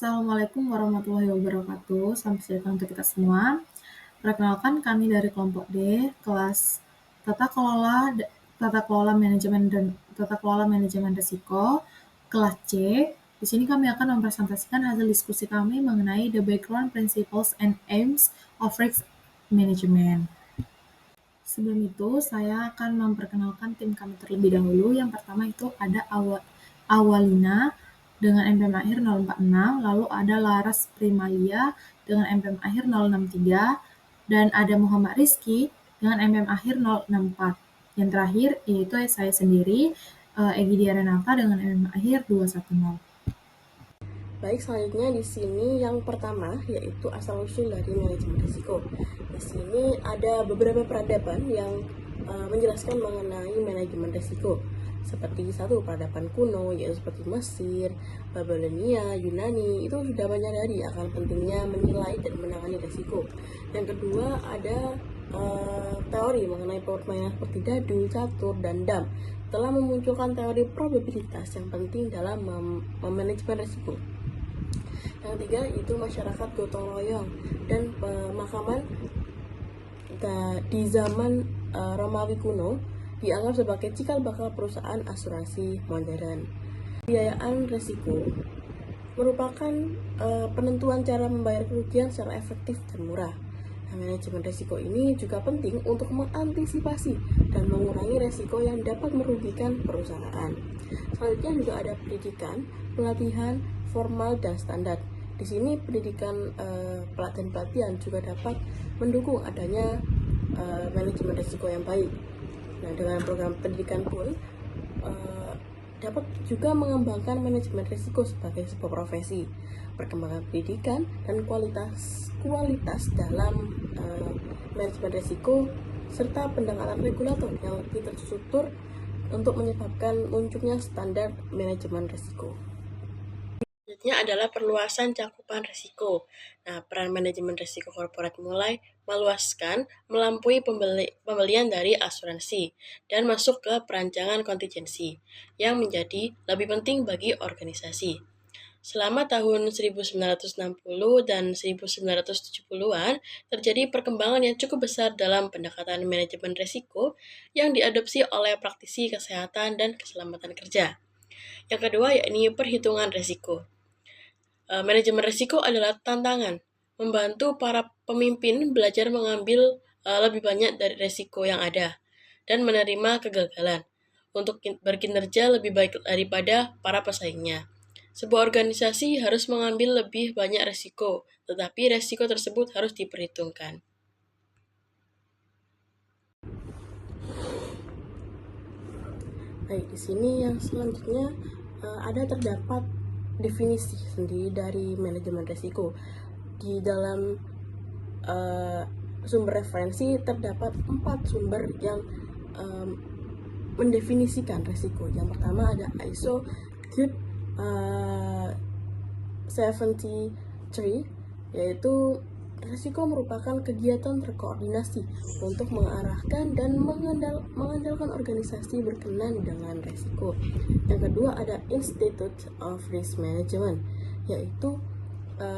Assalamualaikum warahmatullahi wabarakatuh. Selamat datang untuk kita semua. Perkenalkan kami dari kelompok D, kelas Tata Kelola Tata Kelola Manajemen dan Tata Kelola Manajemen Risiko, kelas C. Di sini kami akan mempresentasikan hasil diskusi kami mengenai the background principles and aims of risk management. Sebelum itu, saya akan memperkenalkan tim kami terlebih dahulu. Yang pertama itu ada Awalina dengan NPM akhir 046, lalu ada Laras Primalia dengan NPM akhir 063, dan ada Muhammad Rizky dengan NPM akhir 064. Yang terakhir yaitu saya sendiri, Egy Diarenata dengan NPM akhir 210. Baik, selanjutnya di sini yang pertama yaitu asal-usul dari manajemen risiko. Di sini ada beberapa peradaban yang menjelaskan mengenai manajemen risiko. Seperti satu, peradaban kuno yaitu seperti Mesir, Babilonia, Yunani, itu sudah menyadari akan pentingnya menilai dan menangani risiko. Yang kedua ada teori mengenai permainan seperti dadu, catur, dan dam telah memunculkan teori probabilitas yang penting dalam memanajemen risiko. Yang ketiga itu masyarakat gotong royong dan pemakaman di zaman Romawi kuno dianggap sebagai cikal bakal perusahaan asuransi modern. Pembiayaan risiko merupakan penentuan cara membayar kerugian secara efektif dan murah. Nah, manajemen risiko ini juga penting untuk mengantisipasi dan mengurangi risiko yang dapat merugikan perusahaan. Selanjutnya juga ada pendidikan, pelatihan, formal, dan standar. Di sini pendidikan pelatihan juga dapat mendukung adanya manajemen risiko yang baik. Nah, dengan program pendidikan pun dapat juga mengembangkan manajemen risiko sebagai sebuah profesi. Perkembangan pendidikan dan kualitas dalam manajemen risiko serta pendekatan regulator yang lebih terstruktur untuk menyebabkan munculnya standar manajemen risiko. Selanjutnya adalah perluasan cakupan risiko. Nah, peran manajemen risiko korporat mulai meluaskan melampaui pembelian dari asuransi dan masuk ke perancangan kontingensi yang menjadi lebih penting bagi organisasi. Selama tahun 1960 dan 1970-an, terjadi perkembangan yang cukup besar dalam pendekatan manajemen risiko yang diadopsi oleh praktisi kesehatan dan keselamatan kerja. Yang kedua, yakni perhitungan risiko. Manajemen risiko adalah tantangan, membantu para pemimpin belajar mengambil lebih banyak dari risiko yang ada, dan menerima kegagalan, untuk berkinerja lebih baik daripada para pesaingnya. Sebuah organisasi harus mengambil lebih banyak risiko, tetapi risiko tersebut harus diperhitungkan. Baik, di sini yang selanjutnya terdapat definisi sendiri dari manajemen risiko. Di dalam sumber referensi terdapat 4 sumber yang mendefinisikan risiko. Yang pertama ada ISO 73, yaitu risiko merupakan kegiatan terkoordinasi untuk mengarahkan dan mengandalkan organisasi berkenan dengan risiko. Yang kedua ada Institute of Risk Management, yaitu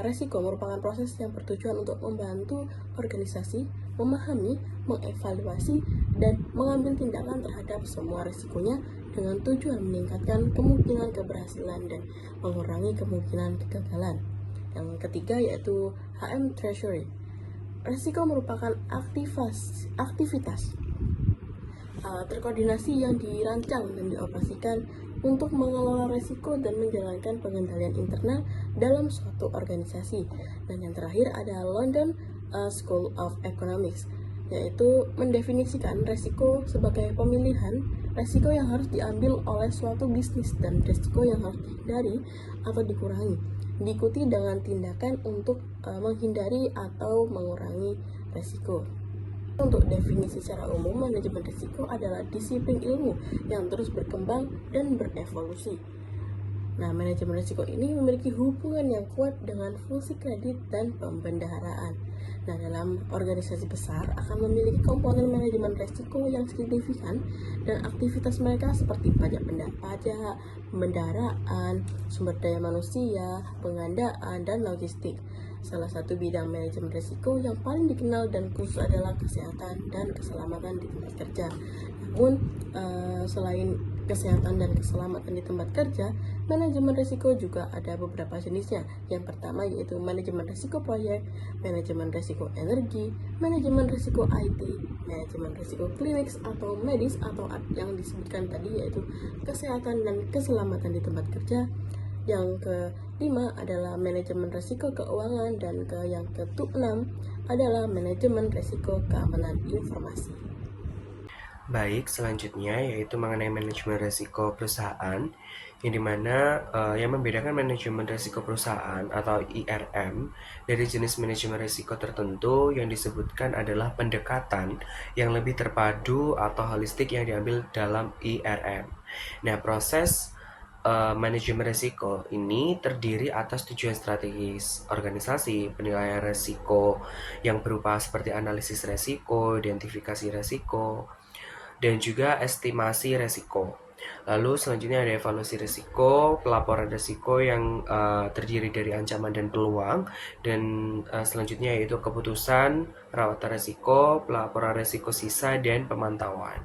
risiko merupakan proses yang bertujuan untuk membantu organisasi memahami, mengevaluasi, dan mengambil tindakan terhadap semua risikonya dengan tujuan meningkatkan kemungkinan keberhasilan dan mengurangi kemungkinan kegagalan. Yang ketiga yaitu HM Treasury. Risiko merupakan aktivitas terkoordinasi yang dirancang dan dioperasikan untuk mengelola risiko dan menjalankan pengendalian internal dalam suatu organisasi. Dan yang terakhir ada London School of Economics, yaitu mendefinisikan risiko sebagai pemilihan risiko yang harus diambil oleh suatu bisnis dan risiko yang harus dihindari atau dikurangi, diikuti dengan tindakan untuk menghindari atau mengurangi risiko. Untuk definisi secara umum, manajemen risiko adalah disiplin ilmu yang terus berkembang dan berevolusi. Nah, manajemen risiko ini memiliki hubungan yang kuat dengan fungsi kredit dan pembendaharaan. Nah, dalam organisasi besar akan memiliki komponen manajemen risiko yang signifikan dan aktivitas mereka seperti pajak, pembendaharaan, sumber daya manusia, pengandaan, dan logistik. Salah satu bidang manajemen risiko yang paling dikenal dan khusus adalah kesehatan dan keselamatan di tempat kerja. Namun, selain kesehatan dan keselamatan di tempat kerja, manajemen risiko juga ada beberapa jenisnya. Yang pertama yaitu manajemen risiko proyek, manajemen risiko energi, manajemen risiko IT, manajemen risiko klinik atau medis atau yang disebutkan tadi yaitu kesehatan dan keselamatan di tempat kerja. Yang kelima adalah manajemen risiko keuangan dan yang keenam adalah manajemen risiko keamanan informasi. Baik, selanjutnya yaitu mengenai manajemen risiko perusahaan, yang dimana yang membedakan manajemen risiko perusahaan atau IRM dari jenis manajemen risiko tertentu yang disebutkan adalah pendekatan yang lebih terpadu atau holistik yang diambil dalam IRM. Nah, proses manajemen risiko ini terdiri atas tujuan strategis organisasi, penilaian risiko yang berupa seperti analisis risiko, identifikasi risiko, dan juga estimasi risiko. Lalu selanjutnya ada evaluasi risiko, pelaporan risiko yang terdiri dari ancaman dan peluang, dan selanjutnya yaitu keputusan, perawatan risiko, pelaporan risiko sisa, dan pemantauan.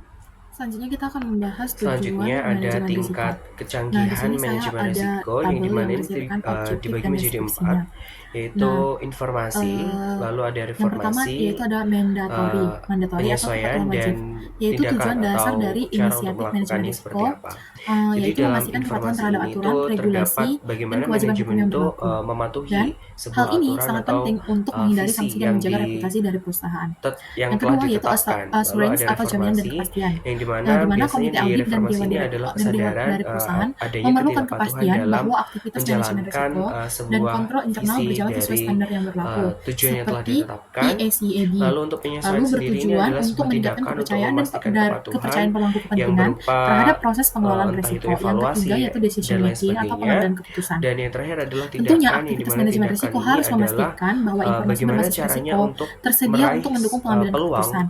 Selanjutnya kita akan membahas tujuan Selanjutnya ada manajemen risiko. tingkat Nah, di kecanggihan sini saya manajemen ada risiko yang tabel dimana yang ini berisikan objektif dibagi dan menjadi 4, deskripsinya. yaitu Nah, informasi, lalu ada yang pertama reformasi, yaitu ada mandatory atau penyesuaian, ketentuan dan wajib, yaitu tindakan tujuan dasar atau dari cara untuk inisiatif manajemen melakukannya risiko, seperti apa. Jadi yaitu dalam memastikan kepatuhan informasi terhadap ini aturan, tuh regulasi, terdapat dan bagaimana kewajiban hukum manajemen yang itu berlaku. Dan mematuhi hal sebuah ini aturan sangat atau penting untuk menghindari visi sanksi dan yang menjaga reputasi dari perusahaan. yang Yang telah kedua yaitu ditetapkan. Lalu assurance ada atau jaminan dan reformasi, kepastian. yang Nah, dimana di mana biasanya komite di audit dan reformasi dewan ini adalah dan dewan kesadaran dari perusahaan adanya memerlukan ketidakpatuhan kepastian dalam bahwa aktivitas manajemen menjalankan risiko dan sebuah kontrol internal visi berjalan sesuai dari standar yang berlaku, tujuan yang telah seperti ditetapkan. PACAB. Lalu untuk penyesuaian Lalu sendiri ini bertujuan adalah untuk sebuah meningkatkan tindakan untuk kepercayaan memastikan dan kepatuhan kepercayaan pemangku yang kepentingan berupa terhadap proses pengelolaan entah itu risiko. Yang evaluasi ketiga yaitu decision dan lain making atau sebagainya. pengambilan keputusan. Dan yang terakhir adalah Tentunya tindakan yang aktivitas dimana manajemen tindakan risiko ini harus adalah memastikan bahwa informasi bagaimana berbasis caranya risiko untuk tersedia meraih untuk mendukung pengambilan peluang keputusan.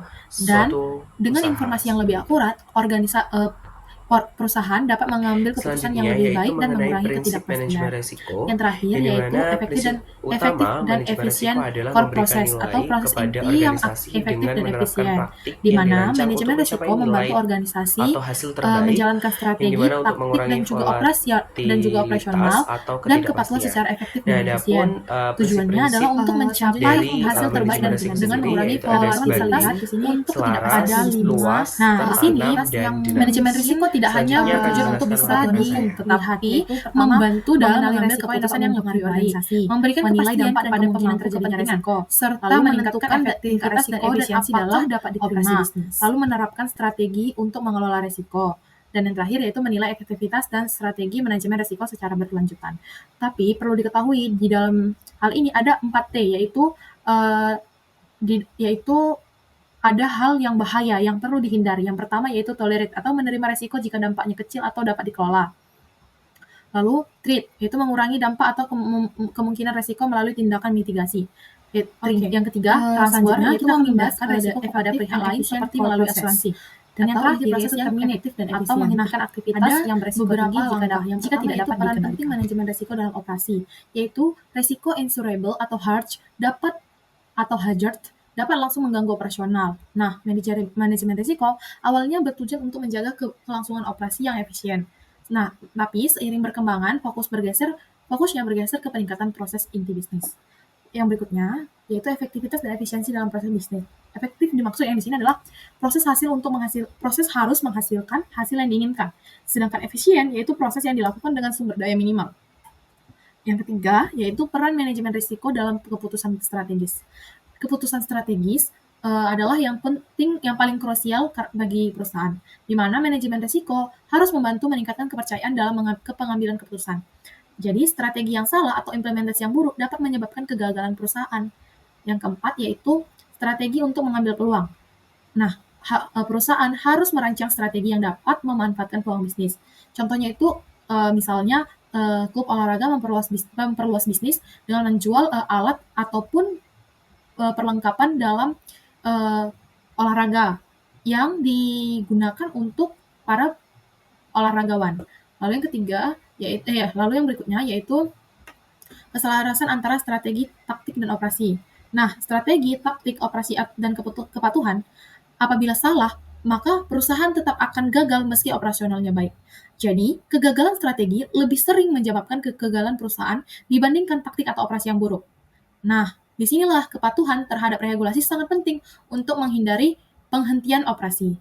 Dan suatu dengan usaha informasi yang lebih seperti itu. akurat, perusahaan dapat mengambil keputusan yang Selanjutnya lebih yaitu baik dan mengenai mengurangi prinsip manajemen ketidakpastian. risiko, Yang terakhir yang yaitu dimana efektif prinsip dan utama manajemen efisien risiko adalah core memberikan process atau nilai proses kepada inti yang organisasi efektif dengan dan menerapkan efisien, praktik di yang mana dirancang untuk manajemen risiko mencapai nilai membantu organisasi atau hasil terbaik, menjalankan yang strategi, dimana untuk taktik, mengurangi dan juga operasional atau dan kepatuhan ketidakpastian. secara efektif Nah, dan efisien. adapun Tujuannya adalah prinsip-prinsip untuk mencapai dari hasil terbaik manajemen dan risiko dengan sendiri mengurangi yaitu ada volatilitas sebagai untuk selaras, luas, Nah, di sini tertanam, dan dinamis. manajemen risiko tidak hanya Selanjutnya akan bertujuan untuk dijelaskan bisa oleh rekan dihitung, saya. tetapi membantu dalam mengambil keputusan yang mempengaruhi organisasi, memberikan kepastian dampak pada kemungkinan terjadinya risiko, serta menentukan efektivitas dan efisiensi dalam dapat diterima, lalu menerapkan strategi untuk mengelola risiko. Dan yang terakhir yaitu menilai efektivitas dan strategi manajemen risiko secara berkelanjutan. Tapi perlu diketahui di dalam hal ini ada 4T, yaitu ada hal yang bahaya yang perlu dihindari. Yang pertama yaitu tolerate atau menerima risiko jika dampaknya kecil atau dapat dikelola. Lalu treat, yaitu mengurangi dampak atau kemungkinan risiko melalui tindakan mitigasi. Yang ketiga, transfer, yaitu memindahkan risiko kepada pihak lain seperti melalui asuransi. Dan yang terakhir, proses yang efektif dan efisien, atau menghentikan aktivitas yang beresiko tinggi jika tidak dapat dikendalikan. Penting manajemen risiko dalam operasi, yaitu risiko insurable atau hazard dapat langsung mengganggu operasional. Nah, manajemen risiko awalnya bertujuan untuk menjaga kelangsungan operasi yang efisien. Nah, tapi seiring berkembangan, fokusnya bergeser ke peningkatan proses inti bisnis. Yang berikutnya, yaitu efektivitas dan efisiensi dalam proses bisnis. Efektif dimaksud yang di sini adalah proses harus menghasilkan hasil yang diinginkan. Sedangkan efisien yaitu proses yang dilakukan dengan sumber daya minimal. Yang ketiga, yaitu peran manajemen risiko dalam keputusan strategis. Keputusan strategis adalah yang penting, yang paling krusial bagi perusahaan, di mana manajemen risiko harus membantu meningkatkan kepercayaan dalam pengambilan keputusan. Jadi, strategi yang salah atau implementasi yang buruk dapat menyebabkan kegagalan perusahaan. Yang keempat, yaitu strategi untuk mengambil peluang. Nah, perusahaan harus merancang strategi yang dapat memanfaatkan peluang bisnis. Contohnya itu, misalnya, klub olahraga memperluas bisnis dengan menjual alat ataupun perlengkapan dalam olahraga yang digunakan untuk para olahragawan. Lalu yang ketiga lalu yang berikutnya yaitu keselarasan antara strategi, taktik, dan operasi. Nah, strategi, taktik, operasi, dan kepatuhan apabila salah, maka perusahaan tetap akan gagal meski operasionalnya baik. Jadi, kegagalan strategi lebih sering menyebabkan kegagalan perusahaan dibandingkan taktik atau operasi yang buruk. Nah, disinilah kepatuhan terhadap regulasi sangat penting untuk menghindari penghentian operasi.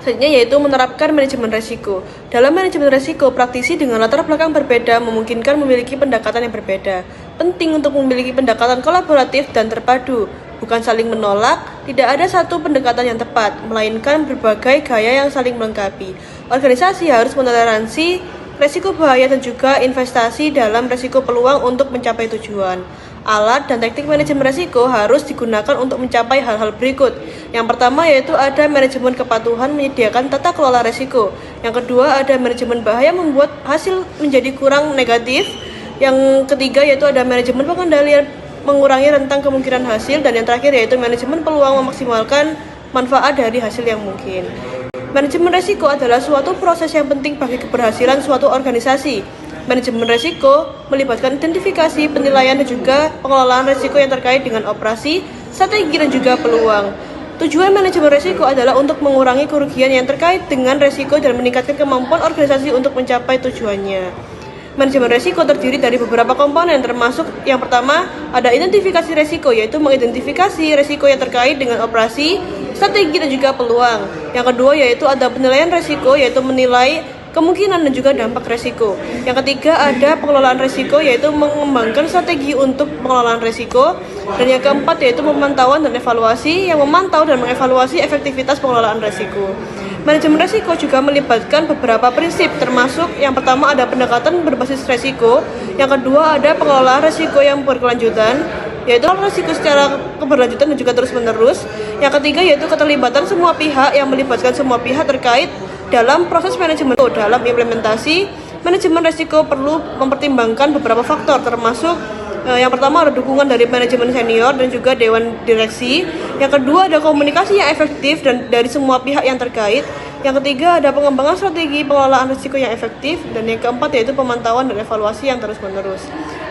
Selanjutnya yaitu menerapkan manajemen risiko. Dalam manajemen risiko, praktisi dengan latar belakang berbeda memungkinkan memiliki pendekatan yang berbeda. Penting untuk memiliki pendekatan kolaboratif dan terpadu, bukan saling menolak. Tidak ada satu pendekatan yang tepat, melainkan berbagai gaya yang saling melengkapi. Organisasi harus menoleransi risiko bahaya dan juga investasi dalam risiko peluang untuk mencapai tujuan. Alat dan teknik manajemen risiko harus digunakan untuk mencapai hal-hal berikut. Yang pertama yaitu ada manajemen kepatuhan menyediakan tata kelola risiko. Yang kedua ada manajemen bahaya membuat hasil menjadi kurang negatif. Yang ketiga yaitu ada manajemen pengendalian mengurangi rentang kemungkinan hasil. Dan yang terakhir yaitu manajemen peluang memaksimalkan manfaat dari hasil yang mungkin. Manajemen risiko adalah suatu proses yang penting bagi keberhasilan suatu organisasi. Manajemen risiko melibatkan identifikasi, penilaian, dan juga pengelolaan risiko yang terkait dengan operasi, strategi, dan juga peluang. Tujuan manajemen risiko adalah untuk mengurangi kerugian yang terkait dengan risiko dan meningkatkan kemampuan organisasi untuk mencapai tujuannya. Manajemen risiko terdiri dari beberapa komponen, termasuk yang pertama ada identifikasi risiko, yaitu mengidentifikasi risiko yang terkait dengan operasi, strategi, dan juga peluang. Yang kedua yaitu ada penilaian risiko, yaitu menilai kemungkinan dan juga dampak risiko. Yang ketiga ada pengelolaan risiko, yaitu mengembangkan strategi untuk pengelolaan risiko. Dan yang keempat yaitu pemantauan dan evaluasi, yang memantau dan mengevaluasi efektivitas pengelolaan risiko. Manajemen risiko juga melibatkan beberapa prinsip, termasuk yang pertama ada pendekatan berbasis risiko, yang kedua ada pengelolaan risiko yang berkelanjutan, yaitu risiko secara keberlanjutan dan juga terus-menerus. Yang ketiga yaitu keterlibatan semua pihak, yang melibatkan semua pihak terkait dalam proses manajemen. Dalam implementasi manajemen risiko perlu mempertimbangkan beberapa faktor, termasuk yang pertama ada dukungan dari manajemen senior dan juga dewan direksi. Yang kedua ada komunikasi yang efektif dan dari semua pihak yang terkait. Yang ketiga ada pengembangan strategi pengelolaan risiko yang efektif. Dan yang keempat yaitu pemantauan dan evaluasi yang terus-menerus.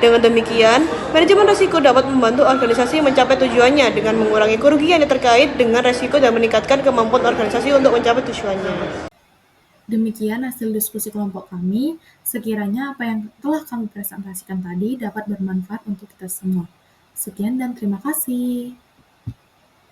Dengan demikian, manajemen risiko dapat membantu organisasi mencapai tujuannya dengan mengurangi kerugian yang terkait dengan risiko dan meningkatkan kemampuan organisasi untuk mencapai tujuannya. Demikian hasil diskusi kelompok kami. Sekiranya apa yang telah kami presentasikan tadi dapat bermanfaat untuk kita semua. Sekian dan terima kasih.